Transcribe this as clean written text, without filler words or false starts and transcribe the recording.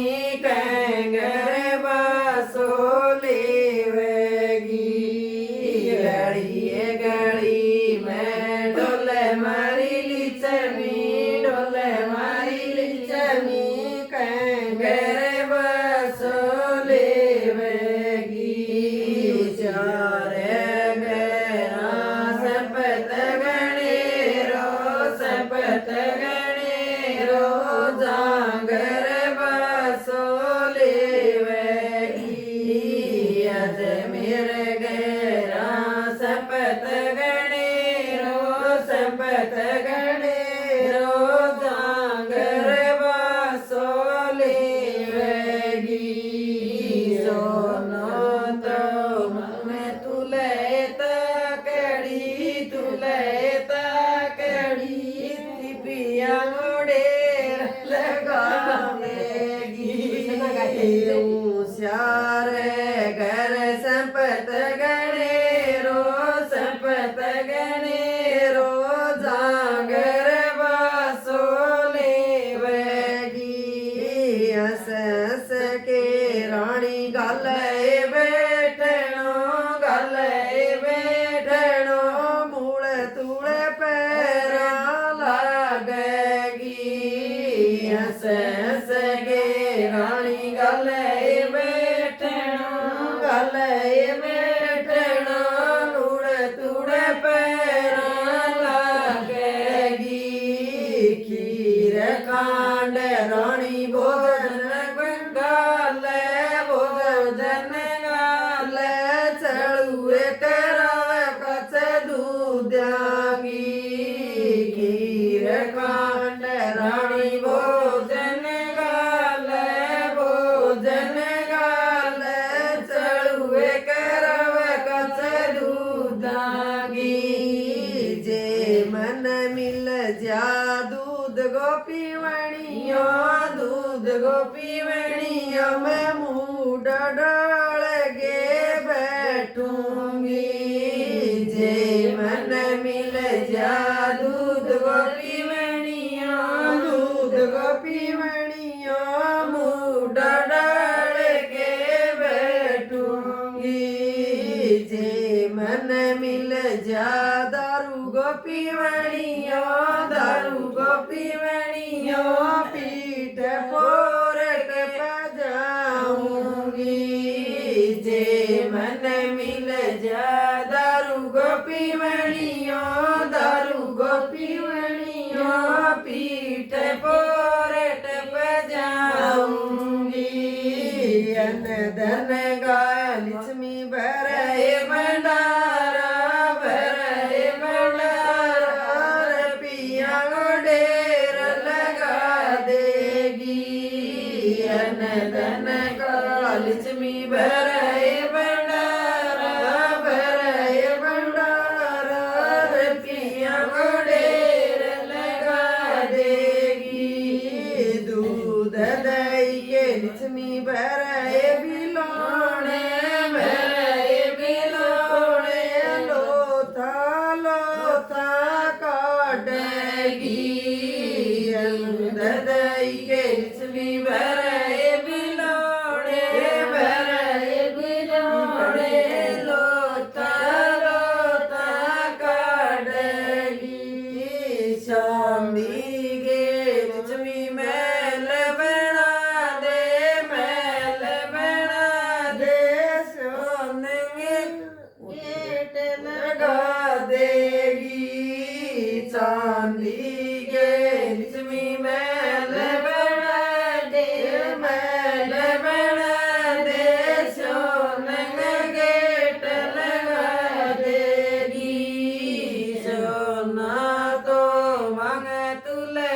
कंगर बसोली वेगी गड़ी गड़ी में डोले मारी लिचमी डोले मारी लिचमी कंगर बसोली वेगी चारे गेरा सपत गणेरो सपत गणेरो जागर सपत गणेरो सपत गणेरो जागर बसोली वेगी सोनो तो मैं तुले तकड़ी पिया मोड़े लगावेगी श्यारे घर सपत गणेरो सपत गणेरो जागर बसोली वेगी हस हस के रानी गले बैठनो मूल तुड़ पैरा लागेगी हस हस के रानी गले कांड रानी भोजन बंगाले भोजन गाले चलुए करावे कच दूधागी खीर कांड रानी भोजन गाले चलुए करावे कच दूधागी जे मन मिल जा दूध गोपी वणियों मैं मुँह डाल के बैठूंगी जे मन मिल जा दूध गोपी वणियों मुँह डाल के बैठूंगी जे मन मिल जा दारू गोपी वणियों पीठ फोड़ के पजाऊंगी जे मन मिल जा दारू गोपी वणियों पीठ फोड़ के पजाऊंगी अन धन गालिचमी भरे भंडारा पिया डेर लगा देगी अन धन कालिचमी भरे भंडारा पिया डेर लगा देगी दूध दही के लिचमी भरे बिलोने लोथा काटेगी दही के लिचमी भरे बिलोने लोथा काटेगी शामी के लिचमी मैल बना दे सोने गेट लगा देगी चांदी के लिचमी मैल बना दे सोने गेट लगा देगी सोना तो मांग तुले